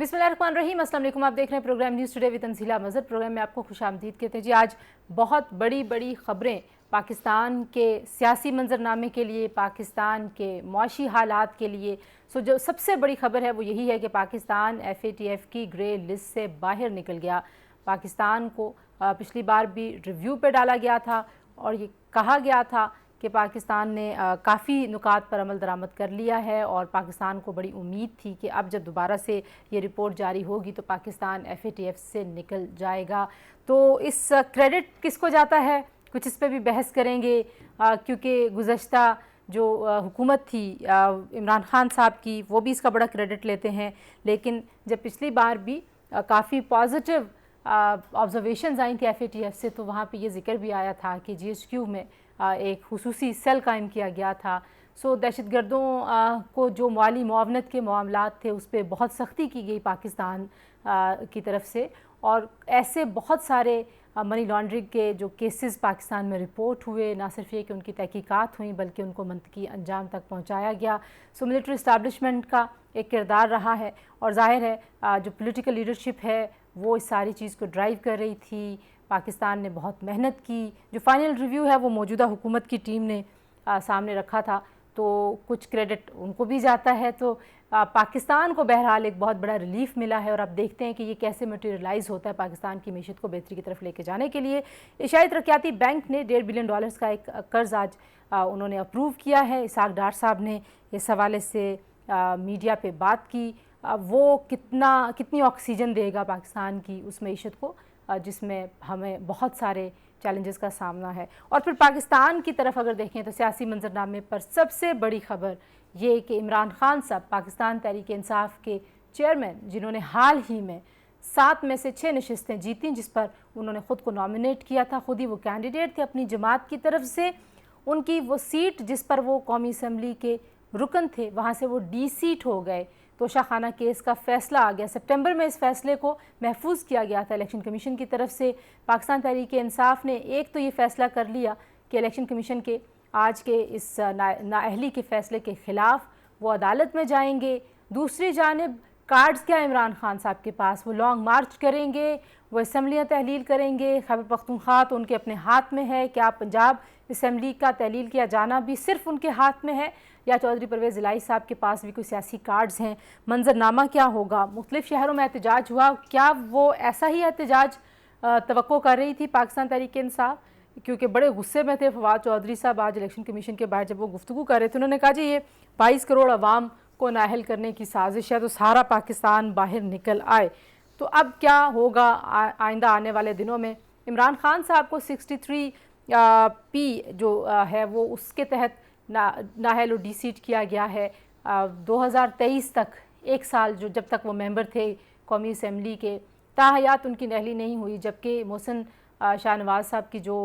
बिस्मिल्लाहिर्रहमानिर्रहीम, अस्सलाम वालेकुम। आप देख रहे हैं program news today with Tanzeela Mazhar. Program में आपको खुशामदीद कहते हैं जी। आज बहुत बड़ी बड़ी ख़बरें पाकिस्तान के सियासी मंजरनामे के लिए, पाकिस्तान के मुआशी हालात के लिए। जो सबसे बड़ी ख़बर है वो यही है कि पाकिस्तान FATF की ग्रे लिस्ट से बाहर निकल गया। पाकिस्तान को पिछली बार भी रिव्यू पे डाला गया था और ये कहा गया था कि पाकिस्तान ने काफ़ी नुकात पर अमल दरामद कर लिया है और पाकिस्तान को बड़ी उम्मीद थी कि अब जब दोबारा से ये रिपोर्ट जारी होगी तो पाकिस्तान FATF से निकल जाएगा। तो इस क्रेडिट किसको जाता है, कुछ इस पर भी बहस करेंगे, क्योंकि गुज़श्ता जो हुकूमत थी इमरान खान साहब की, वो भी इसका बड़ा क्रेडिट लेते हैं। लेकिन जब पिछली बार भी काफ़ी पॉजिटिव ऑब्जर्वेशंस आई थी FATF से, तो वहाँ पे ये जिक्र भी आया था कि GHQ में एक खुसूसी सेल कायम किया गया था। दहशतगर्दों को जो माली मुआवनत के मामलात थे उस पर बहुत सख्ती की गई पाकिस्तान की तरफ से, और ऐसे बहुत सारे मनी लॉन्ड्रिंग के जो केसेस पाकिस्तान में रिपोर्ट हुए, ना सिर्फ ये कि उनकी तहकीकात हुई बल्कि उनको मंतकी अंजाम तक पहुँचाया गया। मिलिट्री इस्टेब्लिशमेंट का एक किरदार रहा है और ज़ाहिर है जो पॉलिटिकल लीडरशिप है वो इस सारी चीज़ को ड्राइव कर रही थी। पाकिस्तान ने बहुत मेहनत की। जो फाइनल रिव्यू है वो मौजूदा हुकूमत की टीम ने सामने रखा था, तो कुछ क्रेडिट उनको भी जाता है। तो पाकिस्तान को बहरहाल एक बहुत बड़ा रिलीफ मिला है और अब देखते हैं कि ये कैसे मटेरियलाइज़ होता है पाकिस्तान की मीशत को बेहतरी की तरफ लेके जाने के लिए। एशियाई तरक्याती बैंक ने $1.5 बिलियन का एक कर्ज आज उन्होंने अप्रूव किया है। इसहाक डार साहब ने इस हवाले से मीडिया पे बात की। वो कितनी ऑक्सीजन देगा पाकिस्तान की उस मीशत को जिसमें हमें बहुत सारे चैलेंजेस का सामना है। और फिर पाकिस्तान की तरफ अगर देखें तो सियासी मंजरनामे पर सबसे बड़ी खबर ये कि इमरान खान साहब पाकिस्तान तहरीक इंसाफ के चेयरमैन, जिन्होंने हाल ही में 7 में से 6 नशिस्तें जीती, जिस पर उन्होंने ख़ुद को नॉमिनेट किया था, ख़ुद ही वो कैंडिडेट थे अपनी जमात की तरफ से, उनकी वो सीट जिस पर वो कौमी असम्बली के रुकन थे वहाँ से वो डी सीट हो गए। तोशाखाना केस का फ़ैसला आ गया। सितंबर में इस फैसले को महफूज किया गया था इलेक्शन कमीशन की तरफ से। पाकिस्तान तहरीक इंसाफ ने एक तो ये फ़ैसला कर लिया कि इलेक्शन कमीशन के आज के इस नाअहली के फ़ैसले के ख़िलाफ़ वो अदालत में जाएंगे। दूसरी जानिब कार्ड्स क्या इमरान खान साहब के पास, वो लॉन्ग मार्च करेंगे, वो असम्बलियाँ तहलील करेंगे। खैबर पख्तूनख्वा तो उनके अपने हाथ में है, क्या पंजाब असम्बली का तहलील किया जाना भी सिर्फ उनके हाथ में है, या चौधरी परवेज़ इलाही साहब के पास भी कोई सियासी कार्ड्स हैं। मंजरनामा क्या होगा, मुख्तलिफ़ शहरों में एहतजाज हुआ, क्या वो ऐसा ही एहतजाज तवक्को कर रही थी पाकिस्तान तहरीक इंसाफ, क्योंकि बड़े गुस्से में थे फवाद चौधरी साहब आज इलेक्शन कमीशन के बाहर जब वो गुफ्तगू कर रहे थे। उन्होंने कहा जी ये 22 करोड़ अवाम को नाअहल करने की साजिश है, तो सारा पाकिस्तान बाहर निकल आए। तो अब क्या होगा आइंदा आने वाले दिनों में। इमरान खान साहब को 63P जो है वो उसके तहत नाअहल और डी सीट किया गया है। 2023 तक, एक साल जो जब तक वो मेंबर थे कौमी असम्बली के, ताहयात उनकी नहली नहीं हुई, जबकि मोहसिन शाहनवाज साहब की जो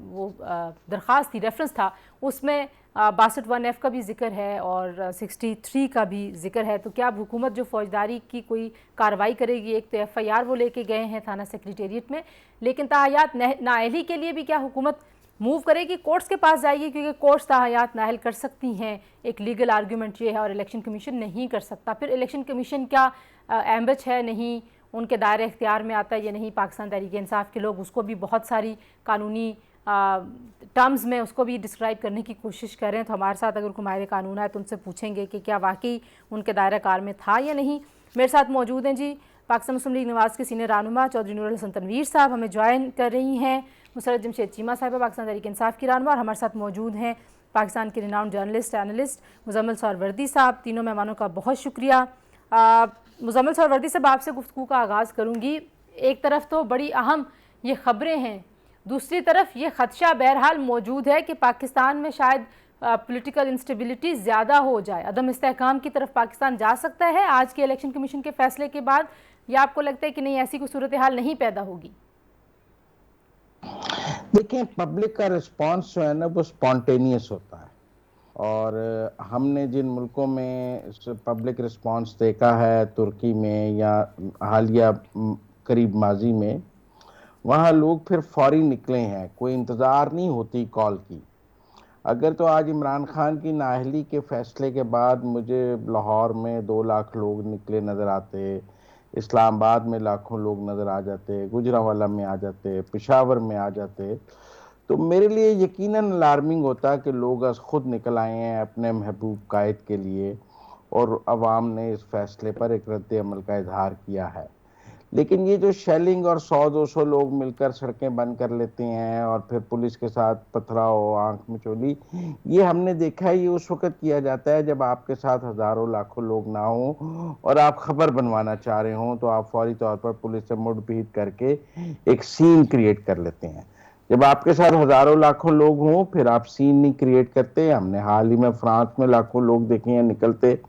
वो दरख्वास्त थी, रेफरेंस था, उसमें 62(1)F का भी जिक्र है और 63 का भी जिक्र है। तो क्या अब हुकूमत जो फ़ौजदारी की कोई कार्रवाई करेगी, एक तो FIR वो लेके गए हैं थाना सेक्रेटेरिएट में, लेकिन ताहयात नाअहली के लिए भी क्या हुकूमत मूव करेगी, कोर्ट्स के पास जाएगी, क्योंकि कोर्ट्स ताहयात नाअहल कर सकती हैं, एक लीगल आर्गूमेंट ये है, और इलेक्शन कमीशन नहीं कर सकता। फिर इलेक्शन कमीशन क्या एम्बच है, नहीं उनके दायरे इख्तियार में आता है या नहीं। पाकिस्तान तहरीक इंसाफ के लोग उसको भी बहुत सारी कानूनी टर्म्स में उसको भी डिस्क्राइब करने की कोशिश कर रहे हैं। तो हमारे साथ अगर कोई माहिर कानून है तो उनसे पूछेंगे कि क्या वाकई उनके दायरा कार में था या नहीं। मेरे साथ मौजूद हैं जी पाकिस्तान मुस्लिम लीग नवाज़ के सीनियर रहनुमा चौधरी नूरुल हसन तनवीर साहब हमें ज्वाइन कर रही हैं। मुसर्रत जमशेद चीमा साहिबा पाकिस्तान तहरीक इंसाफ की रहनुमा, और हमारे साथ मौजूद हैं पाकिस्तान के renowned journalist analyst Muzammil Suhrawardy साहब। तीनों मेहमानों का बहुत शुक्रिया। मुजम्मिल सरवर्दी साहब, आपसे गुफ्तगू का आगाज़ करूँगी। एक तरफ तो बड़ी अहम ये ख़बरें हैं, दूसरी तरफ ये ख़दशा बहरहाल मौजूद है कि पाकिस्तान में शायद पॉलिटिकल इंस्टेबिलिटी ज़्यादा हो जाए, अदम इस्तेहकाम की तरफ पाकिस्तान जा सकता है आज के इलेक्शन कमीशन के फ़ैसले के बाद, या आपको लगता है कि नहीं, ऐसी कोई सूरत हाल नहीं पैदा होगी? देखिए, पब्लिक का रिस्पांस जो है ना वो स्पॉन्टेनियस होता है, और हमने जिन मुल्कों में पब्लिक रिस्पांस देखा है, तुर्की में या हालिया करीब माजी में, वहाँ लोग फिर फौरी निकले हैं, कोई इंतज़ार नहीं होती कॉल की। अगर तो आज इमरान खान की नाअहली के फैसले के बाद मुझे लाहौर में 2 लाख लोग निकले नज़र आते, इस्लामाबाद में लाखों लोग नज़र आ जाते, गुजरांवाला में आ जाते, पेशावर में आ जाते, तो मेरे लिए यकीनन अलार्मिंग होता कि लोग आज खुद निकल आए हैं अपने महबूब कायद के लिए, और अवाम ने इस फैसले पर एक रद्द अमल का इजहार किया है। लेकिन ये जो शेलिंग और 100-200 लोग मिलकर सड़कें बंद कर लेते हैं और फिर पुलिस के साथ पथराव, आंख मिचौली, ये हमने देखा है, ये उस वक्त किया जाता है जब आपके साथ हजारों लाखों लोग ना हो और आप खबर बनवाना चाह रहे हो, तो आप फौरी तौर पर पुलिस से मुठभेड़ करके एक सीन क्रिएट कर लेते हैं। जब आपके साथ हजारों लाखों लोग हों फिर आप सीन नहीं क्रिएट करते। हमने हाल ही में फ्रांस में लाखों लोग देखे हैं निकलते,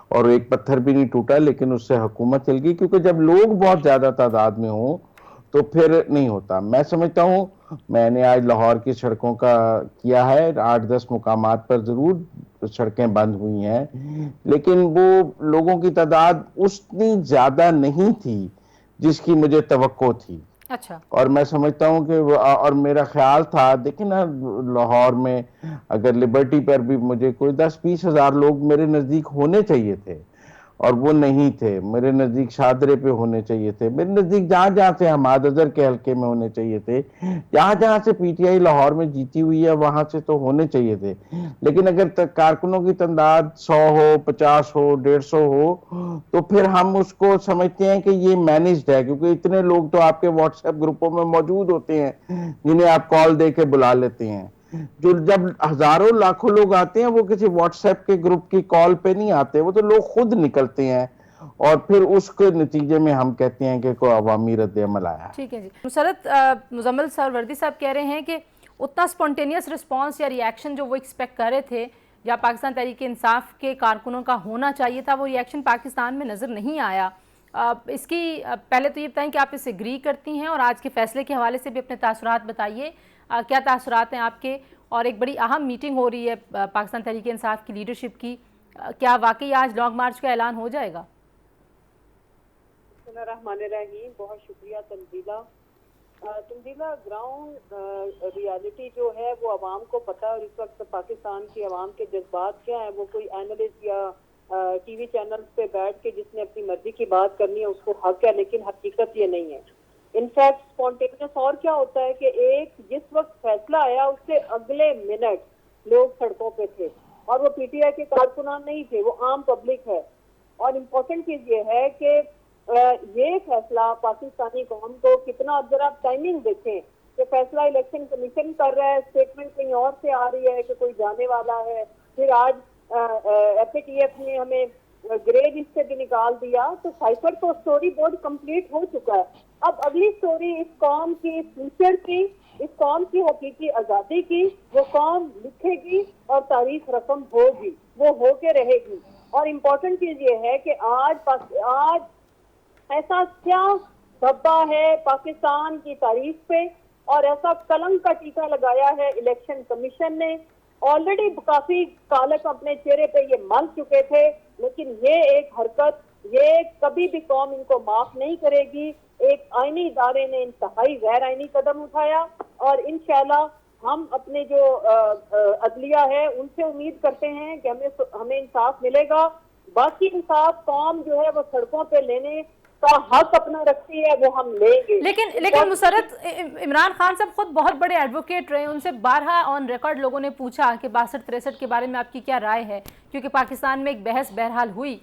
और एक पत्थर भी नहीं टूटा, लेकिन उससे हुकूमत चल गई, क्योंकि जब लोग बहुत ज्यादा तादाद में हों तो फिर नहीं होता। मैं समझता हूँ, मैंने आज लाहौर की सड़कों का किया है, 8-10 मुकामात पर जरूर सड़कें बंद हुई हैं, लेकिन वो लोगों की तादाद उतनी ज्यादा नहीं थी जिसकी मुझे तवक्को थी। अच्छा। और मैं समझता हूँ कि और मेरा ख्याल था, देखिए ना, लाहौर में अगर लिबर्टी पर भी मुझे कोई 10-20 हजार लोग मेरे नजदीक होने चाहिए थे, और वो नहीं थे। मेरे नजदीक शादरे पे होने चाहिए थे, मेरे नजदीक जहां जहां से हमाद अजहर के हल्के में होने चाहिए थे, जहां जहां से पीटीआई लाहौर में जीती हुई है वहां से तो होने चाहिए थे। लेकिन अगर कारकुनों की तादाद 100 हो, 50 हो, 150 हो, तो फिर हम उसको समझते हैं कि ये मैनेज्ड है, क्योंकि इतने लोग तो आपके व्हाट्सएप ग्रुपों में मौजूद होते हैं जिन्हें आप कॉल दे के बुला लेते हैं। जो जब हजारों लाखों लोग आते हैं वो किसी व्हाट्सएप के ग्रुप की कॉल पे नहीं आते, वो तो लोग खुद निकलते हैं, और फिर उसके नतीजे में हम कहते हैं कि कोई अवामी रद्द अमल आया है। ठीक है जी। नुसरत, मुजम्मिल सरवर्दी साहब कह रहे हैं कि उतना स्पॉन्टेनियस रिस्पांस या रिएक्शन जो वो एक्सपेक्ट कर रहे थे या पाकिस्तान तहरीक इंसाफ के कारकुनों का होना चाहिए था, वो रिएक्शन पाकिस्तान में नज़र नहीं आया। इसकी पहले तो ये बताएं कि आप इससे एग्री करती हैं, और आज के फैसले के हवाले से भी अपने तासुरात बताइए, क्या तासुरात हैं आपके। और एक बड़ी अहम मीटिंग हो रही है पाकिस्तान तहरीक इंसाफ की लीडरशिप की, क्या वाकई आज लॉन्ग मार्च का ऐलान हो जाएगा? बिस्मिल्लाहिर्रहमानिर्रहीम। बहुत शुक्रिया तंजीला। ग्राउंड रियलिटी जो है वो आवाम को पता है, और इस वक्त पाकिस्तान की आवाम के जज्बात क्या है वो कोई एनालिस्ट या टीवी चैनल पे बैठ के जिसने अपनी मर्जी की बात करनी है उसको हक है, लेकिन हकीकत ये नहीं है। इनफैक्ट स्पॉन्टेनियस और क्या होता है कि एक जिस वक्त फैसला आया उससे अगले मिनट लोग सड़कों पे थे, और वो पीटीआई के कारकुनान नहीं थे, वो आम पब्लिक है। और इम्पोर्टेंट चीज ये है कि ये फैसला पाकिस्तानी कौम को कितना, अगर आप टाइमिंग देखें कि फैसला इलेक्शन कमीशन कर रहा है, स्टेटमेंट कहीं और से आ रही है कि कोई जाने वाला है, फिर आज एफएटीएफ ने हमें ग्रे लिस्ट से भी निकाल दिया, तो साइफर तो स्टोरी बोर्ड कंप्लीट हो चुका है। अब अगली स्टोरी इस कौम की फ्यूचर की, इस कौम की हकीकी आजादी की, वो कौम लिखेगी और तारीख रकम होगी, वो होके रहेगी। और इम्पोर्टेंट चीज ये है कि आज ऐसा क्या धब्बा है पाकिस्तान की तारीख पे, और ऐसा कलंक का टीका लगाया है इलेक्शन कमीशन ने। ऑलरेडी काफी कालक अपने चेहरे पे ये मल चुके थे, लेकिन ये एक हरकत, ये कभी भी कौम इनको माफ नहीं करेगी। एक आईनी इदारे ने इंतहाई गैर आईनी कदम उठाया, और इंशाल्लाह हम अपने जो अदलिया है उनसे उम्मीद करते हैं कि हमें इंसाफ मिलेगा। बाकी इंसाफ कौम जो है वो सड़कों पे लेने का हक अपना रखती है, वो हम लेंगे। लेकिन मुसरत, इमरान खान साहब खुद बहुत बड़े एडवोकेट रहे, उनसे बारहा ऑन रिकॉर्ड लोगों ने पूछा कि 62-63 के बारे में आपकी क्या राय है, क्योंकि पाकिस्तान में एक बहस बहरहाल हुई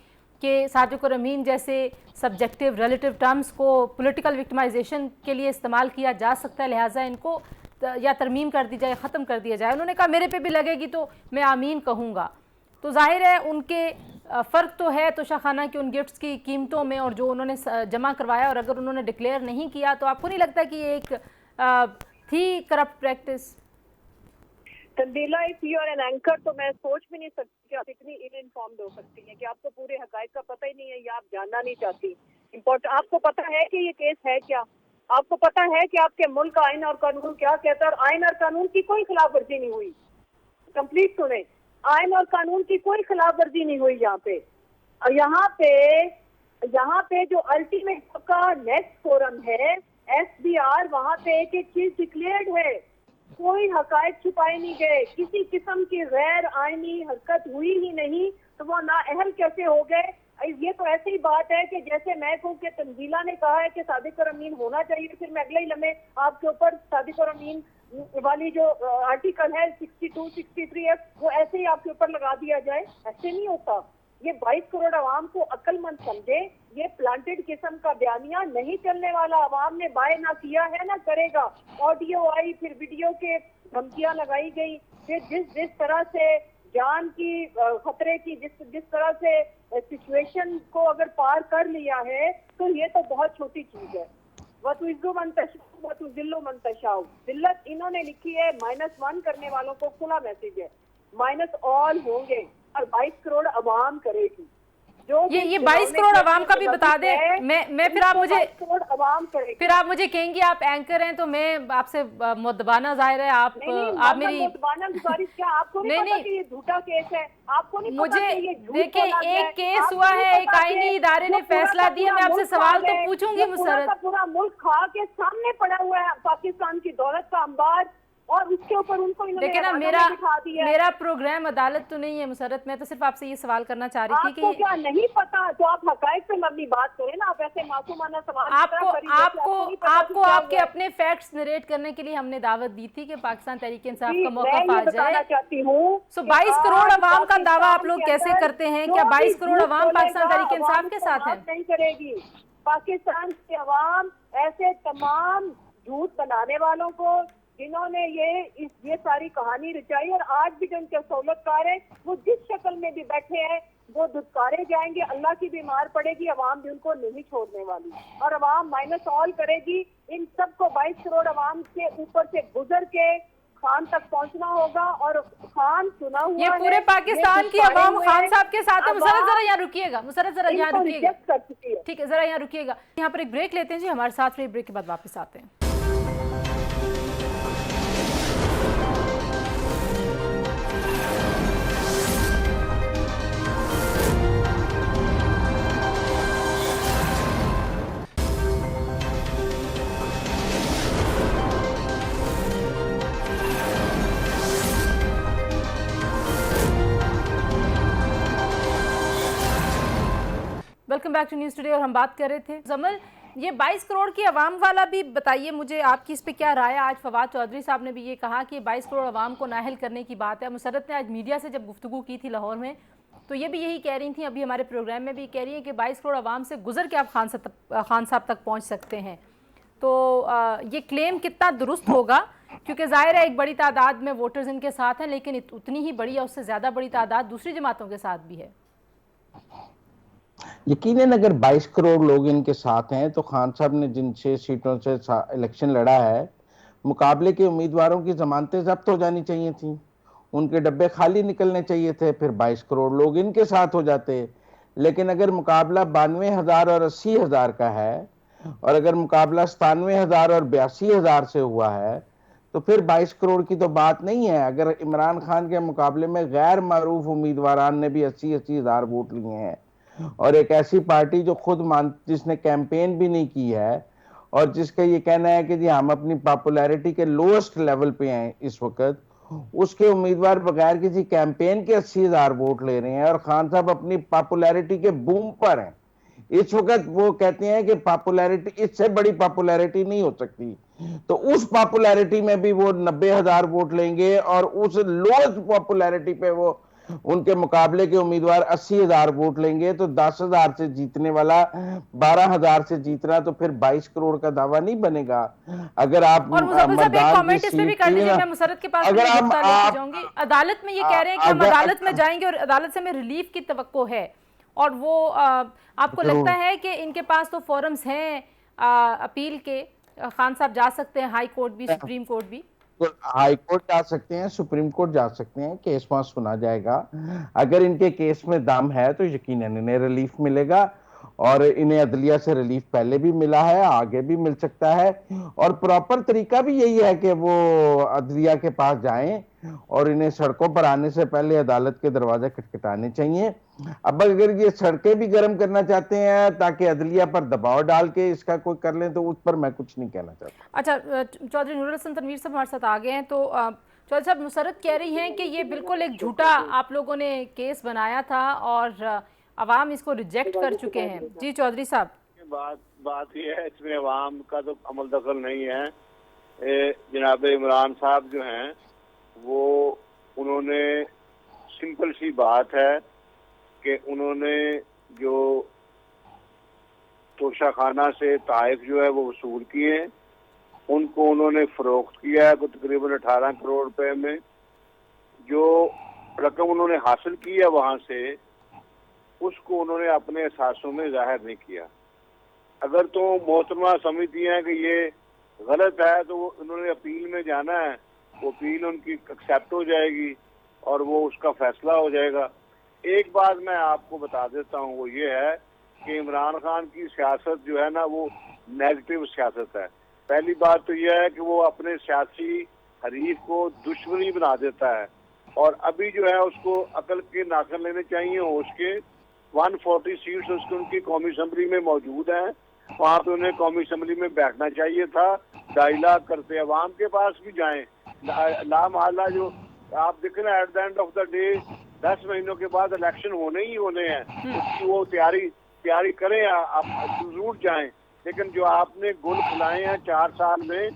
कि सादिक और अमीन जैसे सब्जेक्टिव रिलेटिव टर्म्स को पॉलिटिकल विक्टिमाइजेशन के लिए इस्तेमाल किया जा सकता है, लिहाजा इनको या तरमीम कर दी जाए, ख़त्म कर दिया जाए। उन्होंने कहा मेरे पे भी लगेगी तो मैं आमीन कहूँगा। तो जाहिर है उनके फ़र्क तो है तोशाखाना की उन गिफ्ट्स की कीमतों में और जो उन्होंने जमा करवाया, और अगर उन्होंने डिक्लेयर नहीं किया तो आपको नहीं लगता कि ये एक थी corrupt practice? Tanzeela, if you are an anchor तो मैं सोच भी नहीं सकती कि आप इतनी इल इन्फॉर्म्ड हो सकती हैं कि आपको पूरे हकायक का पता ही नहीं है या आप जानना नहीं चाहती। आपको पता है कि ये केस है क्या? आपको पता है कि आपके मुल्क का आइन और कानून क्या कहता है? और आइन और कानून की कोई खिलाफ वर्जी नहीं हुई। कंप्लीट सुने, आइन और कानून की कोई खिलाफ वर्जी नहीं हुई यहाँ पे। और यहाँ पे जो अल्टीमेट का नेक्स्ट फोरम है SBR, वहाँ पे एक एक चीज डिक्लेयर्ड है, कोई हकायक छुपाए नहीं गए, किसी किस्म की गैर आईनी हरकत हुई ही नहीं, तो वो नाअहल कैसे हो गए? ये तो ऐसी ही बात है कि जैसे मैं कहूँ कि तंजीला ने कहा है कि सादिक और अमीन होना चाहिए, फिर मैं अगले ही लम्हे आपके ऊपर सादिक और अमीन वाली जो आर्टिकल है 62, 63 वो ऐसे ही आपके ऊपर लगा दिया जाए। ऐसे नहीं होता। ये 22 करोड़ आवाम को अक्लमंद समझे। ये प्लांटेड किस्म का बयानिया नहीं चलने वाला। आवाम ने बाय ना किया है ना करेगा। ऑडियो आई, फिर वीडियो के धमकियां लगाई गई, फिर जिस तरह से जान की खतरे की जिस तरह से सिचुएशन को अगर पार कर लिया है तो ये तो बहुत छोटी चीज है। वतुइज़्ज़ु मन तशाउ वतुज़िल्लु मन तशाउ। जिल्लत इन्होंने लिखी है, -1 करने वालों को खुला मैसेज है, माइनस ऑल होंगे और 22 करोड़ अवाम करेगी। जो ये 22 करोड़ अवाम का भी बता दें। मैं फिर आप मुझे अवाम करेगी। फिर आप मुझे कहेंगे आप एंकर हैं तो मैं आपसे मुद्दबाना जाहिर है आप मेरी क्या आपको नहीं पता कि ये झूठा केस है? आपको नहीं मुझे पता कि ये झूठ देखिए बोला गया है? एक केस आपको हुआ नहीं है, एक पता आईनी कि इदारे ने जो पूरा फैसला का दिया। मैं पूरा आपसे मुल्क सवाल खा तो ले, पूछूंगी जो पूरा मुसर्रत। का पूरा मुल्क खा के सामने पड़ा हुआ है पाकिस्तान की दौलत का अंबार, और उसके ऊपर उनको इन्होंने देखिए ना, बिठा दिया है। मेरा प्रोग्राम अदालत तो नहीं है मुसर्रत। मैं तो सिर्फ आपसे ये सवाल करना चाह रही थी कि आपको क्या नहीं पता? तो आप हकायक पे मबनी बात करें ना। आप ऐसे मासूमाना सवाल आपको आपके अपने फैक्ट्स नरेट करने के लिए हमने दावत दी थी कि पाकिस्तान तहरीक इंसाफ का मौका आ जाए। चाहती हूँ 22 करोड़ अवाम का दावा आप लोग कैसे करते हैं? क्या 22 करोड़ अवाम पाकिस्तान तहरीक इंसाफ के साथ है? नहीं करेगी। पाकिस्तान की अवाम ऐसे तमाम झूठ बनाने वालों को, जिन्होंने ये सारी कहानी रचाई और आज भी जो उनके सहूलतकार है, वो जिस शक्ल में भी बैठे हैं वो धुतकारे जाएंगे। अल्लाह की बीमार पड़ेगी, अवाम भी उनको नहीं छोड़ने वाली और अवाम माइनस ऑल करेगी। इन सबको 22 करोड़ अवाम के ऊपर से गुजर के खान तक पहुंचना होगा। और खान चुना हुआ ये पूरे पाकिस्तान की अवाम खान साहब के साथ है। मुसर्रत जरा यहाँ रुकिएगा, मुसर्रत जरा यहाँ रुकिएगा, ठीक है, जरा यहाँ रुकिएगा। यहाँ पर एक ब्रेक लेते हैं जी, हमारे साथ फिर ब्रेक के बाद वापस आते हैं। Welcome back to news today. और हम बात कर रहे थे जमल, ये 22 करोड़ की आवाम वाला भी बताइए मुझे, आपकी इस पे क्या राय है? आज फवाद चौधरी साहब ने भी ये कहा कि 22 करोड़ आवाम को नाअहल करने की बात है। मुसर्रत ने आज मीडिया से जब गुफ्तगू की थी लाहौर में तो ये भी यही कह रही थी, अभी हमारे प्रोग्राम में भी कह रही हैं कि 22 करोड़ आवाम से गुजर के आप खान साहब तक पहुँच सकते हैं। तो ये क्लेम कितना दुरुस्त होगा? क्योंकि ज़ाहिर है एक बड़ी तादाद में वोटर्स इनके साथ हैं, लेकिन उतनी ही बड़ी या उससे ज़्यादा बड़ी तादाद दूसरी जमातों के साथ भी है। यकीनन अगर 22 करोड़ लोग इनके साथ हैं तो खान साहब ने जिन 6 सीटों से इलेक्शन लड़ा है, मुकाबले के उम्मीदवारों की जमानतें जब्त हो जानी चाहिए थी, उनके डब्बे खाली निकलने चाहिए थे, फिर 22 करोड़ लोग इनके साथ हो जाते। लेकिन अगर मुकाबला 92,000 और 80,000 का है और अगर मुकाबला 97,000 और 82,000 से हुआ है तो फिर 22 करोड़ की तो बात नहीं है। अगर इमरान खान के मुकाबले में गैर मारूफ उम्मीदवारान ने भी 80,000 वोट लिए हैं और एक ऐसी पार्टी जो खुद जिसने कैंपेन भी नहीं की है और जिसका ये कहना है कि जी हम अपनी पॉपुलैरिटी के लोएस्ट लेवल पे हैं इस वक्त, उसके उम्मीदवार बगैर किसी कैंपेन के 80,000 वोट ले रहे हैं और खान साहब अपनी पॉपुलैरिटी के बूम पर हैं इस वक्त। वो कहते हैं कि पॉपुलैरिटी, इससे बड़ी पॉपुलैरिटी नहीं हो सकती, तो उस पॉपुलैरिटी में भी वो 90,000 वोट लेंगे और उस लोएस्ट पॉपुलैरिटी पे वो उनके मुकाबले के उम्मीदवार 80,000 वोट लेंगे। तो 10,000 से जीतने वाला 12,000 से जीतना तो फिर 22 करोड़ का दावा नहीं बनेगा। अगर आप अदालत में ये कह रहे हैं कि हम अदालत में जाएंगे और अदालत से हमें रिलीफ की तवक्को है, और वो आपको लगता है कि इनके पास तो फोरम्स हैं अपील के, खान साहब जा सकते हैं हाई कोर्ट भी, सुप्रीम कोर्ट भी? हाई कोर्ट जा सकते हैं, सुप्रीम कोर्ट जा सकते हैं, केस वहां सुना जाएगा। अगर इनके केस में दम है तो यकीनन इन्हें रिलीफ मिलेगा और इन्हें अदलिया से रिलीफ पहले भी मिला है, आगे भी मिल सकता है। और प्रॉपर तरीका भी यही है कि वो अदलिया के पास जाएं और इन्हें सड़कों पर आने से पहले अदालत के दरवाजे खटखटाने चाहिए। अब अगर ये सड़कें भी गर्म करना चाहते हैं ताकि अदलिया पर दबाव डाल के इसका कोई कर लें तो उस पर मैं कुछ नहीं कहना चाहता। अच्छा, चौधरी नूरुल हसन तनवीर साहब हमारे साथ आ गए हैं। तो चौधरी साहब, मुसर्रत कह रही हैं कि ये बिल्कुल एक झूठा आप लोगों ने केस बनाया था और अवाम इसको रिजेक्ट कर चुके हैं। जी चौधरी साहब। बात ये है, इसमें अवाम का तो अमल दखल नहीं है। जनाब इमरान साहब जो हैं वो उन्होंने सिंपल सी बात है कि उन्होंने जो तोशाखाना से ताइफ जो है वो वसूल किए, उनको उन्होंने फरोख्त किया है तकरीबन 18 करोड़ रुपए में। जो रकम उन्होंने हासिल की है वहां से, उसको उन्होंने अपने एहसासों में जाहिर नहीं किया। अगर तो मोहतरमा समझती हैं कि ये गलत है तो उन्होंने अपील में जाना है, वो अपील उनकी एक्सेप्ट हो जाएगी और वो उसका फैसला हो जाएगा। एक बात मैं आपको बता देता हूँ, वो ये है कि इमरान खान की सियासत जो है ना वो नेगेटिव सियासत है। पहली बात तो यह है कि वो अपने सियासी हरीफ को दुश्मनी बना देता है, और अभी जो है उसको अकल के नाखन लेने चाहिए। होश के 140 सीट्स उसकी उनकी कौमी असम्बली में मौजूद हैं, वहाँ पे उन्हें कौमी असम्बली में बैठना चाहिए था, डायलॉग करते अवाम के पास भी जाएं। लामहल्ला जो आप देखें ना, at the end of the day 10 महीनों के बाद इलेक्शन होने ही होने हैं, उसकी वो तैयारी करें, आप जरूर जाएं। लेकिन जो आपने गुल खिलाए हैं 4 साल में,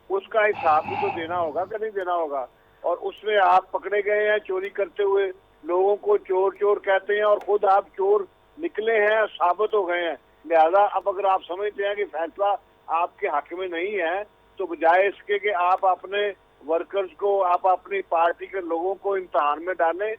उसका हिसाब भी तो देना होगा कि नहीं देना होगा। और उसमें आप पकड़े गए हैं चोरी करते हुए, लोगों को चोर चोर कहते हैं और खुद आप चोर निकले हैं, साबित हो गए हैं। लिहाजा अब अगर आप समझते हैं कि फैसला आपके हक में नहीं है, तो बजाय इसके कि आप अपने वर्कर्स को, आप अपनी पार्टी के लोगों को इम्तिहान में डालें,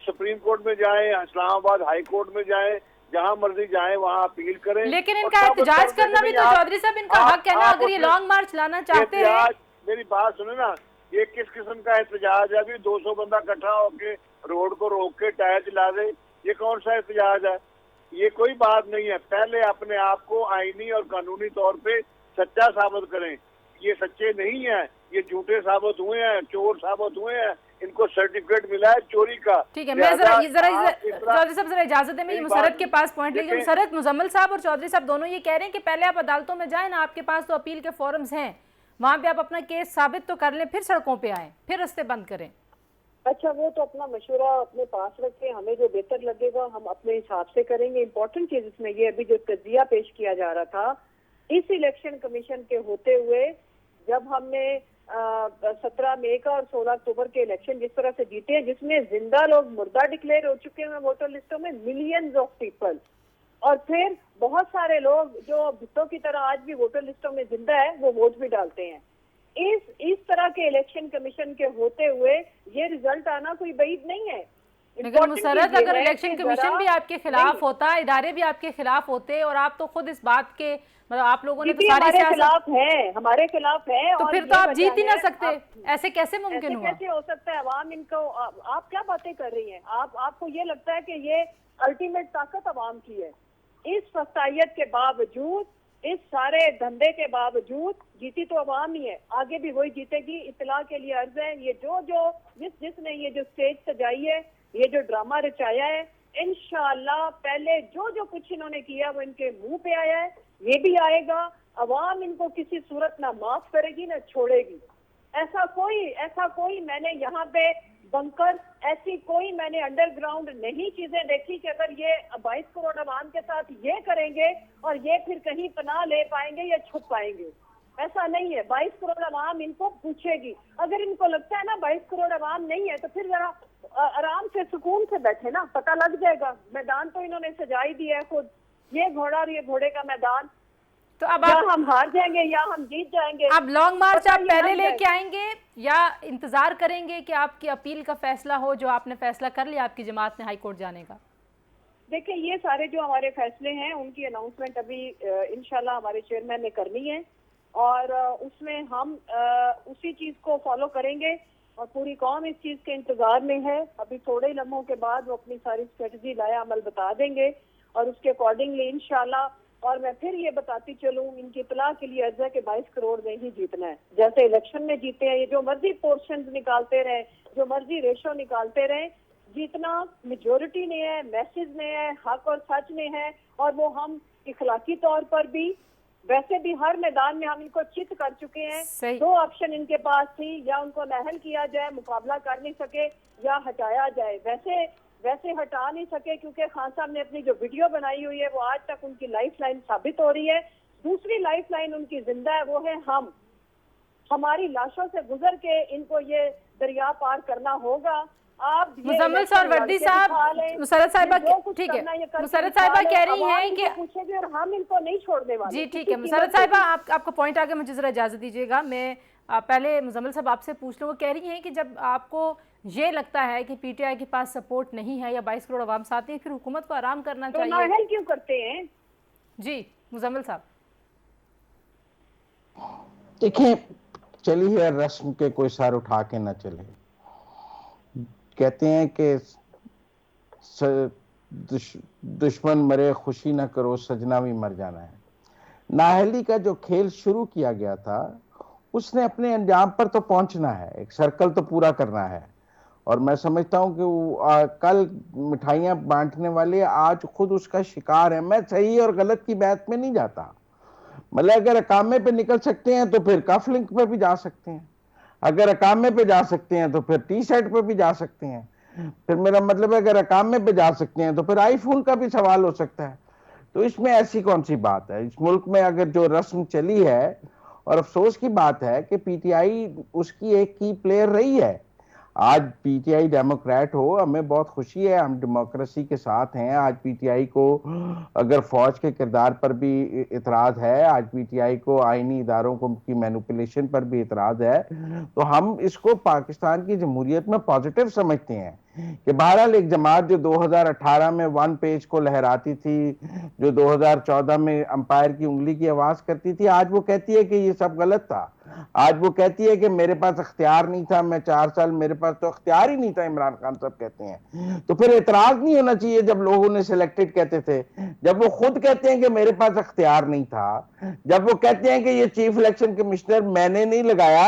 सुप्रीम कोर्ट में जाएं, इस्लामाबाद हाई कोर्ट में जाएं, जहां मर्जी जाएं वहां अपील करें। लेकिन इनका एहतजाज करना भी तो चौधरी साहब इनका हक है ना, अगर ये लॉन्ग मार्च लाना चाहते हैं। मेरी बात सुने ना, ये किस किस्म का एहतजाज है? अभी 200 बंदा इकट्ठा होके रोड को रोक के टायर चला दे, ये कौन सा एहतजाज है? ये कोई बात नहीं है। पहले अपने आप को आईनी और कानूनी तौर पे सच्चा साबित करें। ये सच्चे नहीं है, ये झूठे साबित हुए हैं, चोर साबित हुए हैं, इनको सर्टिफिकेट मिला है चोरी का। ठीक है, मैं चौधरी साहब जरा इजाजत है, मैं ये मुसरत के पास पॉइंट लीजिए। मुसरत, मुजम्मिल साहब और चौधरी साहब दोनों ये कह रहे हैं कि पहले आप अदालतों में जाए ना, आपके पास तो अपील के फोरम्स हैं, वहां पे आप अपना केस साबित तो कर लें, फिर सड़कों पे आए, फिर रास्ते बंद करें। अच्छा, वो तो अपना मशवरा अपने पास रखें, हमें जो बेहतर लगेगा हम अपने हिसाब से करेंगे। इम्पोर्टेंट चीज इसमें ये, अभी जो तजिया पेश किया जा रहा था इस इलेक्शन कमीशन के होते हुए, जब हमने 17 मई का और 16 अक्टूबर के इलेक्शन जिस तरह से जीते हैं, जिसमें जिंदा लोग मुर्दा डिक्लेयर हो चुके हैं वोटर लिस्टों में, मिलियंस ऑफ पीपल, और फिर बहुत सारे लोग जो भुट्टो की तरह आज भी वोटर लिस्टों में जिंदा है, वो वोट भी डालते हैं। इस तरह के इलेक्शन कमीशन के होते हुए ये रिजल्ट आना कोई बईद नहीं है। लेकिन मुसरत, अगर इलेक्शन कमीशन भी आपके खिलाफ होता, इदारे भी आपके खिलाफ होते, और आप तो खुद इस बात के, मतलब आप लोगों ने तो सारी हमारे खिलाफ है, तो फिर तो आप जीत ही ना सकते। ऐसे कैसे मुमकिन हुआ? कैसे हो सकता है? अवाम इनको, आप क्या बातें कर रही हैं? आपको ये लगता है कि ये अल्टीमेट ताकत अवाम की है? इस फसाइयत के बावजूद, इस सारे धंधे के बावजूद जीती तो अवाम ही है, आगे भी वही जीतेगी। इत्तला के लिए अर्ज है, ये जिसने ये जो स्टेज सजाई है, ये जो ड्रामा रचाया है, इंशाअल्लाह पहले जो कुछ इन्होंने किया वो इनके मुंह पे आया है, ये भी आएगा। अवाम इनको किसी सूरत ना माफ करेगी ना छोड़ेगी। ऐसा कोई मैंने यहाँ पे बंकर, ऐसी कोई मैंने अंडरग्राउंड नहीं चीजें देखी कि अगर ये 22 करोड़ अवाम के साथ ये करेंगे और ये फिर कहीं पनाह ले पाएंगे या छुप पाएंगे। ऐसा नहीं है। 22 करोड़ अवाम इनको पूछेगी। अगर इनको लगता है ना 22 करोड़ अवाम नहीं है, तो फिर जरा आराम से सुकून से बैठे ना, पता लग जाएगा। मैदान तो इन्होंने सजा ही दिया है खुद, ये घोड़ा और ये घोड़े का मैदान। तो अब हम हार जाएंगे या हम जीत जाएंगे। अब लॉन्ग मार्च आप पहले लेके आएंगे या इंतजार करेंगे कि आपकी अपील का फैसला हो, जो आपने फैसला कर लिया आपकी जमात ने हाई कोर्ट जाने का? देखिए, ये सारे जो हमारे फैसले हैं उनकी अनाउंसमेंट अभी इंशाल्लाह हमारे चेयरमैन ने करनी है, और उसमें हम उसी चीज को फॉलो करेंगे, और पूरी कौम इस चीज के इंतजार में है। अभी थोड़े ही लम्हों के बाद वो अपनी सारी स्ट्रेटजी लाया अमल बता देंगे, और उसके अकॉर्डिंगली इंशाल्लाह। और मैं फिर ये बताती चलूं, इनकी इत्तला के लिए अर्ज है कि 22 करोड़ में ही जीतना है। जैसे इलेक्शन में जीते हैं, ये जो मर्जी पोर्शन निकालते रहे, जो मर्जी रेशो निकालते रहे, जीतना मेजोरिटी ने है, मैसेज ने है, हक और सच ने है। और वो हम इखलाकी तौर पर भी, वैसे भी हर मैदान में हम इनको चित कर चुके हैं। 2 ऑप्शन इनके पास थी, या उनको नाअहल किया जाए, मुकाबला कर नहीं सके, या हटाया जाए। वैसे पैसे हटा नहीं सके क्योंकि खान साहब ने अपनी जो वीडियो बनाई हुई है वो आज तक उनकी लाइफ लाइन साबित हो रही है। दूसरी लाइफ लाइन उनकी जिंदा है, वो है हम। हमारी लाशों से गुजर के इनको ये दरिया पार करना होगा। आप मुजम्मिल सर, वर्दी साहब, मुसरत साहिबा, ठीक है, मुसरत साहिबा कह रही हैं कि पूछेंगे और हम इनको नहीं छोड़ने वाले। जी ठीक है, मुसरत साहिबा आपका पॉइंट आगे, मुझे जरा इजाजत दीजिएगा। मैं पहले मुजम्मिल साहब आपसे पूछ लूँ। वो कह रही हैं कि जब आपको ये लगता है कि पीटीआई के पास सपोर्ट नहीं है या 22 करोड़ आवाम साथ हैं, फिर हुकूमत को आराम करना चाहिए, तो नाअहल क्यों करते हैं? जी मुजम्मिल साहब। देखिए, चलिए रस्म के कोई सर उठा के ना चले। कहते हैं कि दुश्मन मरे खुशी ना करो, सजना भी मर जाना है। नाअहली का जो खेल शुरू किया गया था उसने अपने अंजाम पर तो पहुंचना है, एक सर्कल तो पूरा करना है। और मैं समझता हूं कि कल मिठाइयां बांटने वाले आज खुद उसका शिकार है। मैं सही और गलत की बात में नहीं जाता। मतलब अगर अकामे पे निकल सकते हैं तो फिर कफ लिंक पे भी जा सकते हैं, अगर अकामे पे जा सकते हैं तो फिर टी शर्ट पे भी जा सकते हैं। फिर मेरा मतलब है अगर अकामे पे जा सकते हैं तो फिर आईफोन का भी सवाल हो सकता है। तो इसमें ऐसी कौन सी बात है? इस मुल्क में अगर जो रस्म चली है, और अफसोस की बात है कि पीटीआई उसकी एक की प्लेयर रही है। आज पीटीआई डेमोक्रेट हो, हमें बहुत खुशी है, हम डेमोक्रेसी के साथ हैं। आज पीटीआई को अगर फौज के किरदार पर भी इतराज है, आज पीटीआई को आईनी इदारों को की मैनिपुलेशन पर भी इतराज है, तो हम इसको पाकिस्तान की जमहूरियत में पॉजिटिव समझते हैं कि बहरहाल एक जमात जो 2018 में वन पेज को लहराती थी, जो 2014 में अंपायर की उंगली की आवाज करती थी, आज वो कहती है कि ये सब गलत था। आज वो कहती है कि मेरे पास अख्तियार नहीं था, मैं 4 साल मेरे पास तो अख्तियार ही नहीं था, इमरान खान साहब कहते हैं। तो फिर एतराज नहीं होना चाहिए जब लोग उन्हें सिलेक्टेड कहते थे, जब वो खुद कहते हैं कि मेरे पास अख्तियार नहीं था, जब वो कहते हैं कि ये चीफ इलेक्शन कमिश्नर मैंने नहीं लगाया,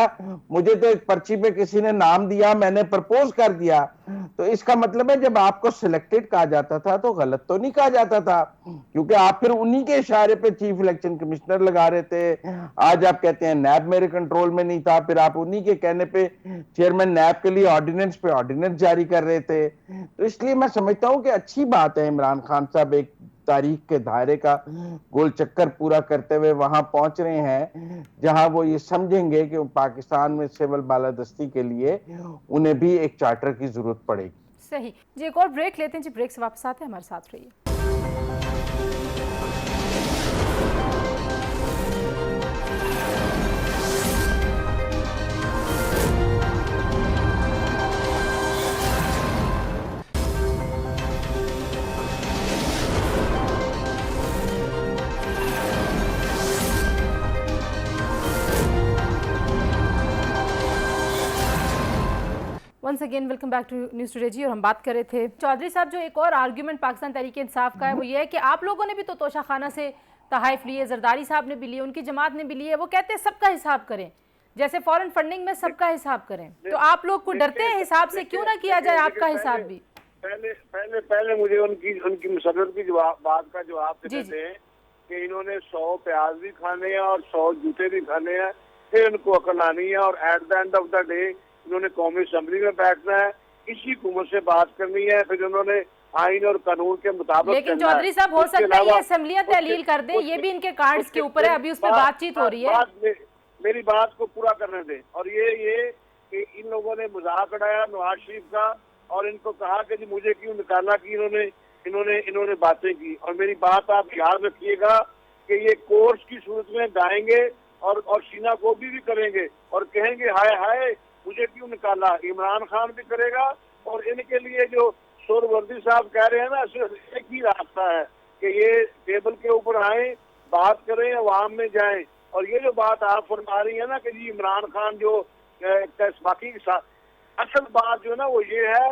मुझे तो एक पर्ची पे किसी ने नाम दिया, मैंने प्रपोज कर दिया। तो इसका मतलब है जब आपको सिलेक्टेड कहा जाता था तो गलत तो नहीं कहा जाता था, क्योंकि आप फिर उन्हीं के इशारे पे चीफ इलेक्शन कमिश्नर लगा रहे थे। आज आप कहते हैं नैब मेरे कंट्रोल में नहीं था, फिर आप उन्हीं के कहने पे चेयरमैन नैब के लिए ऑर्डिनेंस पे ऑर्डिनेंस जारी कर रहे थे। तो इसलिए मैं समझता हूं कि अच्छी बात है इमरान खान साहब एक तारीख के दायरे का गोल चक्कर पूरा करते हुए वहां पहुंच रहे हैं जहां वो ये समझेंगे कि पाकिस्तान में सिविल बालादस्ती के लिए उन्हें भी एक चार्टर की जरूरत पड़ेगी। सही जी, एक और ब्रेक लेते हैं जी, ब्रेक से वापस आते हैं, हमारे साथ रहिए। Once again welcome back to news today ji. और हम बात कर रहे थे चौधरी साहब, जो एक और आर्ग्यूमेंट पाकिस्तान तहरीक इंसाफ का है वो ये है कि आप लोगों ने भी तो तोशाखाना से तहाइफ लिए, जरदारी साहब ने भी लिए, उनकी जमात ने भी लिए। वो कहते हैं सबका हिसाब करें, जैसे फॉरेन फंडिंग में सबका हिसाब करें। तो आप लोग को डरते हैं हिसाब से, क्यों ना किया जाए आपका हिसाब भी? पहले मुझे उनकी मुसर्रत की बात का जवाब देते हैं कि इन्होंने 100 प्याज भी खाने हैं और 100 जूते भी खाने हैं, फिर उनको अकल आनी है और at the end of the day इन्होंने कौमी असम्बली में बैठना है, इसी हुकूमत से बात करनी है, फिर उन्होंने आइन और कानून के मुताबिक। लेकिन चौधरी साहब, हो सकता है ये असम्बलियां तहलील कर दे, ये भी इनके कार्ड्स के ऊपर है, अभी उस पर बातचीत हो रही है। मेरी बात को पूरा करने दें। और ये कि इन लोगों ने मजाक उड़ाया नवाज शरीफ का और इनको कहा कि जी मुझे क्यों निकाला, कि इन्होंने बातें की। और मेरी बात आप याद रखिएगा कि ये कोर्स की सूरत में गाएंगे और सीना गोभी भी करेंगे और कहेंगे हाय हाय मुझे क्यों निकाला। इमरान खान भी करेगा और इनके लिए जो सोहरावर्दी साहब कह रहे हैं ना, सिर्फ एक ही रास्ता है कि ये टेबल के ऊपर आए, बात करें, अवाम में जाएं। और ये जो बात आप फरमा रही है ना कि जी इमरान खान जो बाकी के साथ, असल बात जो है ना वो ये है,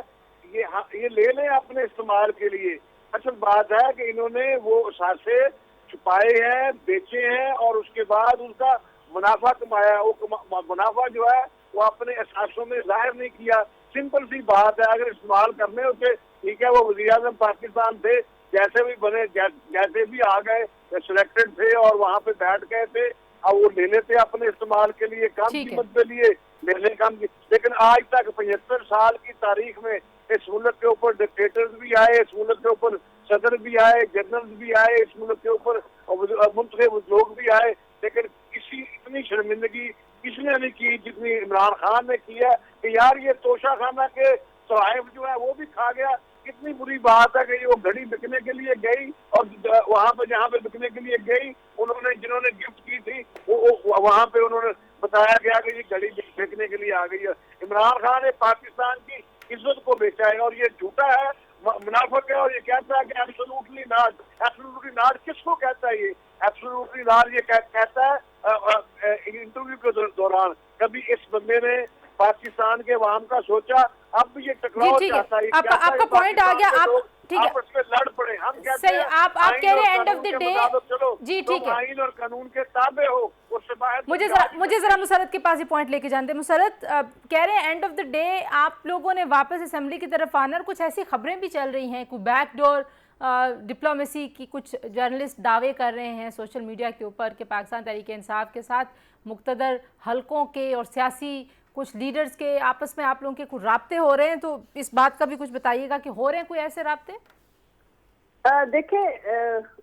ये ले लें अपने इस्तेमाल के लिए। असल बात है कि इन्होंने वो असासे छुपाए हैं, बेचे हैं और उसके बाद उसका मुनाफा कमाया। वो मुनाफा जो है वो अपने असासों में जाहिर नहीं किया। सिंपल सी बात है, अगर इस्तेमाल करने होते ठीक है, वो वज़ीर आज़म पाकिस्तान थे, जैसे भी बने, जैसे भी आ गए, सिलेक्टेड थे और वहाँ पे बैठ गए थे, अब वो ले लेते अपने इस्तेमाल के लिए, कम कीमत पे लिए, ले कम। लेकिन आज तक 75 साल की तारीख में इस मुल्क के ऊपर डिक्टेटर्स भी आए, इस मुल्क के ऊपर सदर भी आए, जनरल भी आए, इस मुल्क के ऊपर मुंतखब लोग भी आए, लेकिन किसी इतनी शर्मिंदगी किसने नहीं की जितनी इमरान खान ने की है कि यार ये तोशा खाना के तोहफ जो है वो भी खा गया। कितनी बुरी बात है कि वो घड़ी बिकने के लिए गई और वहां पे जहाँ पे बिकने के लिए गई उन्होंने जिन्होंने गिफ्ट की थी वो वहां पे उन्होंने बताया गया कि ये घड़ी बिकने के लिए आ गई है। इमरान खान ने पाकिस्तान की इज्जत को बेचा है और ये झूठा है, मुनाफिक है और ये कहता है कि एब्सोल्युटली नॉट। एब्सोल्युटली नॉट किसको कहता है? ये एब्सोल्युटली नॉट ये कहता है इंटरव्यू के दौरान। कभी इस बंदे ने पाकिस्तान के अवाम का सोचा? अब भी ये टकराव चाहता है। आपका पॉइंट आ गया। आप ठीक है, आपस में लड़ पड़े। हम कहते सही, हैं आप कह रहे हैं एंड ऑफ द डे चलो जी ठीक है, आईन और कानून के ताबे हो, उससे बाहर मुझे जरा मुसरत के पास ही पॉइंट लेके जानते हैं। मुसरत कह रहे हैं एंड ऑफ द डे आप लोगों ने वापस असेंबली की तरफ आना, और कुछ ऐसी खबरें भी चल रही हैं, कोई बैकडोर डिप्लोमेसी की कुछ जर्नलिस्ट दावे कर रहे हैं सोशल मीडिया के ऊपर कि पाकिस्तान तहरीक-ए-इंसाफ के साथ मुक़्तदर हलकों के और सियासी कुछ लीडर्स के आपस में आप लोगों के कुछ राब्ते हो रहे हैं, तो इस बात का भी कुछ बताइएगा कि हो रहे हैं कोई ऐसे राब्ते? देखिए,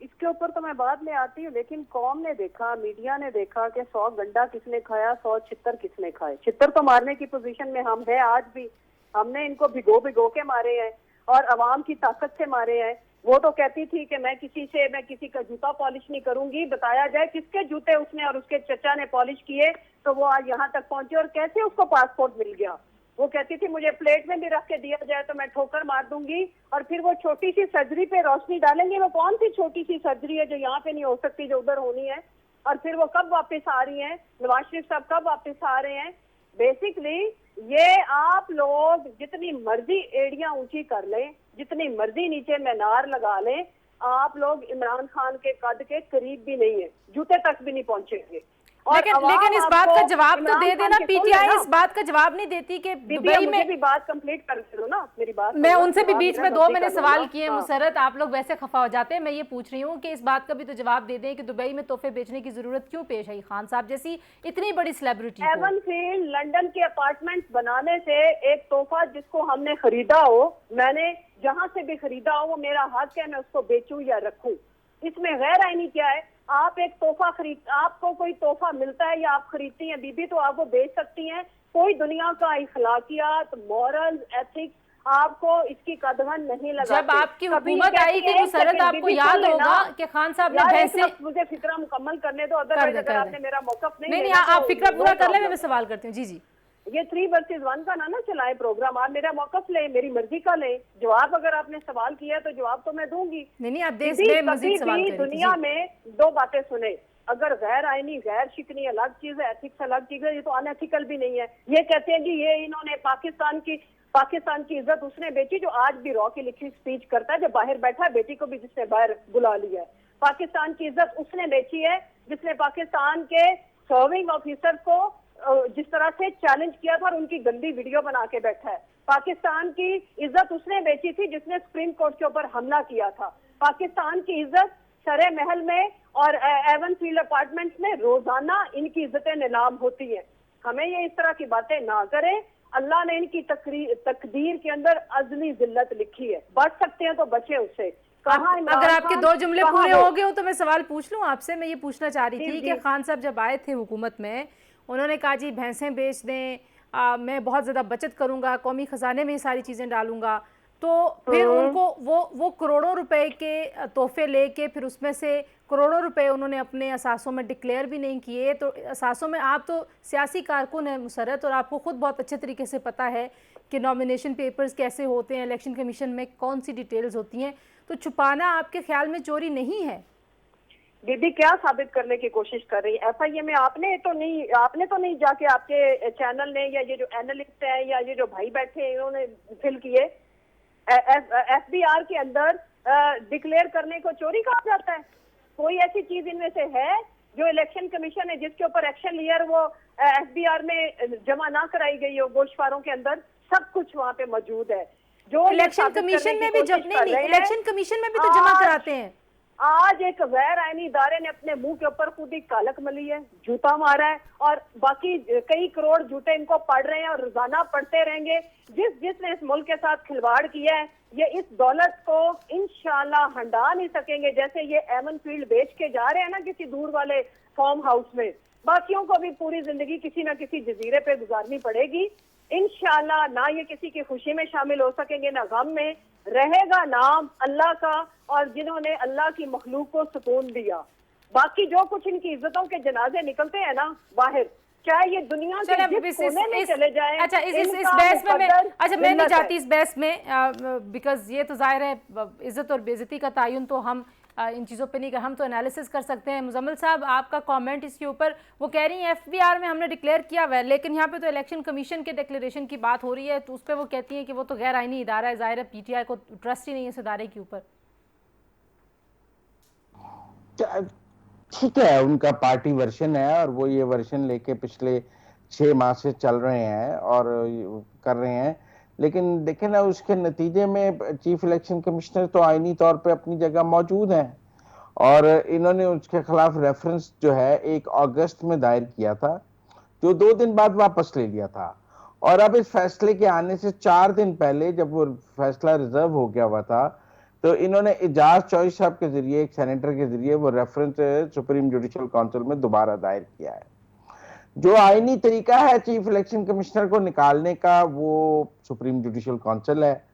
इसके ऊपर तो मैं बाद में आती हूँ, लेकिन कौम ने देखा, मीडिया ने देखा कि 100 गंडा किसने खाया, 100 छितर किसने खाए। छितर तो मारने की पोजीशन में हम है आज भी। हमने इनको भिगो के मारे हैं और अवाम की ताकत से मारे हैं। वो तो कहती थी कि मैं किसी का जूता पॉलिश नहीं करूंगी, बताया जाए किसके जूते उसने और उसके चचा ने पॉलिश किए तो वो आज यहाँ तक पहुंचे और कैसे उसको पासपोर्ट मिल गया। वो कहती थी मुझे प्लेट में भी रख के दिया जाए तो मैं ठोकर मार दूंगी। और फिर वो छोटी सी सर्जरी पे रोशनी डालेंगे। वो कौन सी छोटी सी सर्जरी है जो यहाँ पे नहीं हो सकती, जो उधर होनी है? और फिर वो कब वापस आ रही हैं? नवाज शरीफ साहब कब वापस आ रहे हैं? बेसिकली ये आप लोग जितनी मर्जी एड़ियां ऊंची कर लें, जितनी मर्जी नीचे मीनार लगा लें, आप लोग इमरान खान के कद के करीब भी नहीं है, जूते तक भी नहीं पहुंचेंगे। लेकिन इस बात का जवाब तो दे देना। पीटीआई इस बात का जवाब नहीं देती कि दुबई में भी बात कंप्लीट कर दो ना मेरी बात। मैं उनसे भी बीच में 2 मैंने सवाल किए मुसरत, आप लोग वैसे खफा हो जाते हैं। मैं ये पूछ रही हूँ कि इस बात का भी तो जवाब दे दें कि दुबई में तोहफे बेचने की जरूरत क्यों पेश आई खान साहब जैसी इतनी बड़ी सेलिब्रिटी को? एवनफील्ड लंदन के अपार्टमेंट बनाने से एक तोहफा जिसको हमने खरीदा हो, मैंने जहां से भी खरीदा हो, वो मेरा हक है, मैं उसको बेचूं या रखूं। इसमें गैर आईनी क्या है? आप एक तोहफा आपको कोई तोहफा मिलता है या आप खरीदती हैं बीबी, तो आप वो बेच सकती हैं। कोई दुनिया का इखलाकियात, मॉरल्स, एथिक्स आपको इसकी कदगन नहीं लगा। जब आपकी हुकूमत आई थी मुसरत, आपको याद होगा कि खान साहब ने भैंसे, मुझे फिक्रा मुकम्मल करने दो, अदरवाइज अगर आपने मेरा मौकफ नहीं आप फिक्रा पूरा कर ले, मैं सवाल करती हूँ। जी ये 3 वर्सेस 1 का ना चलाए प्रोग्राम। आप मेरा मौकफ ले, मेरी मर्जी का ले जवाब। अगर आपने सवाल किया तो जवाब तो मैं दूंगी। नहीं आप देश में मजीद सवाल करें। दुनिया में 2 बातें सुने, अगर गैर आईनी गैर शिकनी अलग चीज है, एथिक्स अलग चीज है। ये तो अनएथिकल भी नहीं है। ये कहते हैं जी ये इन्होंने पाकिस्तान की इज्जत उसने बेची जो आज भी रॉ की लिखी स्पीच करता है, जो बाहर बैठा है, बेटी को भी जिसने बाहर बुला लिया है। पाकिस्तान की इज्जत उसने बेची है जिसने पाकिस्तान के सर्विंग ऑफिसर को जिस तरह से चैलेंज किया था और उनकी गंदी वीडियो बना के बैठा है। पाकिस्तान की इज्जत उसने बेची थी जिसने सुप्रीम कोर्ट के ऊपर हमला किया था। पाकिस्तान की इज्जत सरे महल में और एवनफील्ड अपार्टमेंट्स में रोजाना इनकी इज्जतें नीलाम होती हैं। हमें ये इस तरह की बातें ना करें। अल्लाह ने इनकी तकदीर के अंदर अजली जिल्लत लिखी है, बच सकते हैं तो बचे उससे। अगर आपके 2 जुमले पूरे हो गए हो तो मैं सवाल पूछ लूं आपसे। मैं ये पूछना चाह रही थी कि खान साहब जब आए थे हुकूमत में, उन्होंने कहा जी भैंसें बेच दें, मैं बहुत ज़्यादा बचत करूंगा, कौमी ख़जाने में ये सारी चीज़ें डालूंगा। तो फिर उनको वो करोड़ों रुपए के तोहफे लेके फिर उसमें से करोड़ों रुपए उन्होंने अपने असासों में डिक्लेयर भी नहीं किए। तो असासों में आप तो सियासी कारकुन हैं मुसरत, और आपको खुद बहुत अच्छे तरीके से पता है कि नॉमिनेशन पेपर्स कैसे होते हैं, इलेक्शन कमीशन में कौन सी डिटेल्स होती हैं। तो छुपाना आपके ख्याल में चोरी नहीं है? दीदी क्या साबित करने की कोशिश कर रही है? FIA में आपने तो नहीं जाके आपके चैनल ने या ये जो एनालिस्ट है या ये जो भाई बैठे हैं इन्होंने फिल किए। FBR के अंदर डिक्लेयर करने को चोरी कहा जाता है? कोई ऐसी चीज इनमें से है जो इलेक्शन कमीशन ने जिसके ऊपर एक्शन लिया वो FBR में जमा ना कराई गई हो? गोशवारों के अंदर सब कुछ वहाँ पे मौजूद है। जो इलेक्शन कमीशन में भी इलेक्शन कमीशन में भी तो जमा कराते हैं। आज एक गैर आईनी इदारे ने अपने मुंह के ऊपर खुद ही कालक मली है, जूता मारा है, और बाकी कई करोड़ जूते इनको पड़ रहे हैं और रोजाना पड़ते रहेंगे। जिसने इस मुल्क के साथ खिलवाड़ किया है, ये इस दौलत को इंशाल्लाह हंडा नहीं सकेंगे। जैसे ये एमन फील्ड बेच के जा रहे हैं ना किसी दूर वाले फार्म हाउस में, बाकियों को भी पूरी जिंदगी किसी ना किसी जजीरे पे गुजारनी पड़ेगी। इंशाल्लाह ना ये किसी की खुशी में शामिल हो सकेंगे ना गम में, रहेगा नाम अल्लाह का और जिन्होंने अल्लाह की मखलूक को सुकून दिया। बाकी जो कुछ इनकी इज्जतों के जनाजे निकलते हैं ना बाहर, चाहे ये दुनिया के जिस कोने में चले जाएं, अच्छा इस बहस में अच्छा मैं नहीं चाहती इस बहस में, बिकॉज ये तो जाहिर है इज्जत और बेइज्जती का तयन तो हम इन चीज़ों पे नहीं कर, हम तो एनालिसिस कर सकते हैं। मुजम्मिल साहब आपका कमेंट इसके ऊपर, वो कह रही हैं एफबीआर में हमने डिक्लेयर किया हुआ है, लेकिन यहाँ पे तो इलेक्शन कमीशन के डिक्लेरेशन की बात हो रही है, तो उस पर वो कहती हैं कि वो तो गैर आईनी इदारा है, ज़ाहिर है पीटीआई को ट्रस्ट ही नहीं है इस इदारे के ऊपर। ठीक है, उनका पार्टी वर्शन है और वो ये वर्शन लेके पिछले 6 माह से चल रहे हैं और कर रहे हैं, लेकिन देखें ना उसके नतीजे में चीफ इलेक्शन कमिश्नर तो आईनी तौर पे अपनी जगह मौजूद हैं और इन्होंने उसके खिलाफ रेफरेंस जो है 1 अगस्त में दायर किया था, जो 2 दिन बाद वापस ले लिया था। और अब इस फैसले के आने से 4 दिन पहले जब वो फैसला रिजर्व हो गया हुआ था, तो इन्होंने एजाज चौधरी साहब के जरिए, एक सेनेटर के जरिए, वो रेफरेंस सुप्रीम जुडिशल काउंसिल में दोबारा दायर किया है। जो आईनी तरीका है चीफ इलेक्शन कमिश्नर को निकालने का, वो सुप्रीम जुडिशल काउंसिल है।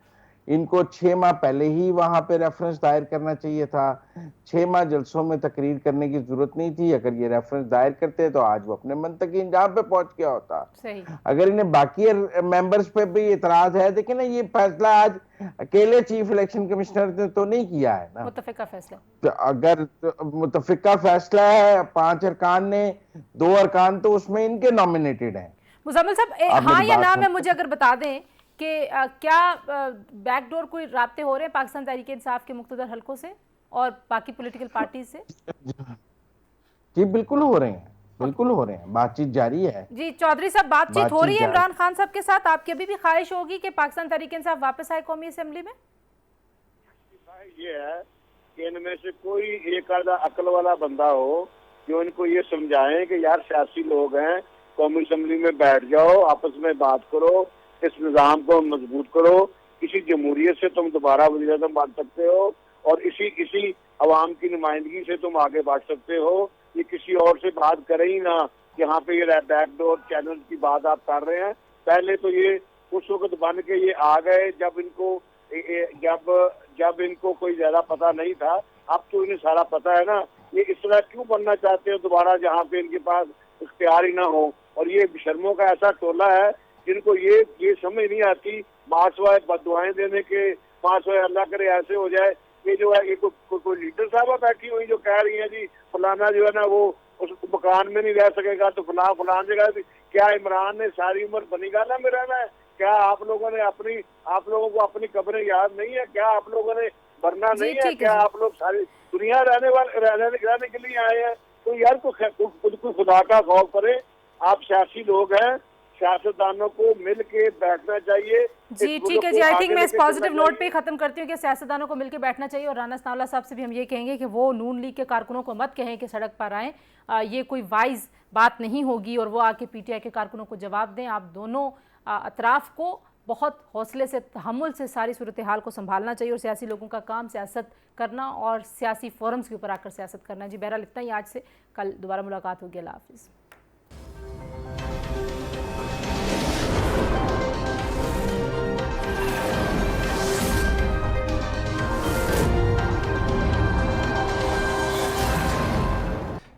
इनको 6 माह पहले ही वहां पे रेफरेंस दायर करना चाहिए था। 6 माह जलसों में तकरीर करने की जरूरत नहीं थी। अगर ये रेफरेंस दायर करते तो आज वो अपने मंतकी इंजाम पे पहुंच गया होता। सही। अगर इन्हें बाकी मेंबर्स पे भी इतराज है, देखिए ना ये फैसला आज अकेले चीफ इलेक्शन कमिश्नर ने तो नहीं किया है ना, मुतफिका फैसला। तो अगर मुतफिका फैसला है 5 अरकान ने, 2 अरकान तो उसमें इनके नॉमिनेटेड हैं। मुजम्मिल साहब हाँ या ना में मुझे अगर बता दें कि क्या बैकडोर कोई राब्ते हो रहे हैं पाकिस्तान तहरीक इंसाफ के मुख्तदर हलकों से और बाकी पॉलिटिकल पार्टी से? जी बिल्कुल हो रहे हैं, बिल्कुल हो रहे हैं, बातचीत जारी है। जी चौधरी साहब, बातचीत हो रही है इमरान खान साहब के साथ, आपकी अभी भी ख्वाहिश होगी कि पाकिस्तान तहरीक इंसाफ वापस आए कौमी असेंबली में? ये है कि इनमें से कोई एक आधा अकल वाला बंदा हो जो इनको ये समझाए कि यार सियासी लोग हैं, कौमी असेंबली में बैठ जाओ, आपस में बात करो, इस निज़ाम को मजबूत करो, किसी जमहूरियत से तुम दोबारा वज़ीर आज़म बन सकते हो और इसी अवाम की नुमाइंदगी से तुम आगे बढ़ सकते हो। ये किसी और से बात करें ही ना, यहाँ पे ये बैकडोर चैनल की बात आप कर रहे हैं। पहले तो ये उस वक्त बन के ये आ गए जब इनको कोई ज्यादा पता नहीं था, अब तो इन्हें सारा पता है ना। ये इस तरह क्यों बनना चाहते हो दोबारा जहाँ पे इनके पास इख्तियार ही ना हो। और ये बेशर्मों का ऐसा टोला है जिनको ये समझ नहीं आती, मासवाए बददुआएं देने के, मासवाए अल्लाह करे ऐसे हो जाए। ये जो है ये कोई लीडर साहब बैठी हुई जो कह रही है जी फलाना जो है ना वो उस मकान में नहीं रह सकेगा तो फलान जगह। क्या इमरान ने सारी उम्र बनी गाला में रहना है? क्या आप लोगों को अपनी कब्रें याद नहीं है? क्या आप लोगों ने मरना नहीं है? क्या आप लोग सारी दुनिया रहने के लिए आए हैं? तो यार को खुदा का खौफ करे। आप सियासी लोग हैं, सियासतदानों को मिल के बैठना चाहिए। जी ठीक है जी, आई थिंक मैं इस पॉजिटिव नोट पे खत्म करती हूँ कि सियासतदानों को मिलकर बैठना चाहिए। और राना सनाउल्लाह साहब से भी हम ये कहेंगे कि वो नून लीग के कारकुनों को मत कहें कि सड़क पर आएँ, ये कोई वाइज बात नहीं होगी और वो आके पीटीआई के कारकुनों को जवाब दें। आप दोनों अतराफ को बहुत हौसले से, तहम्मुल से सारी सूरत हाल को संभालना चाहिए और सियासी लोगों का काम सियासत करना और सियासी फोरम्स के ऊपर आकर सियासत करना। जी बहरहाल इतना ही आज से, कल दोबारा मुलाकात होगी। अल्लाह हाफिज़।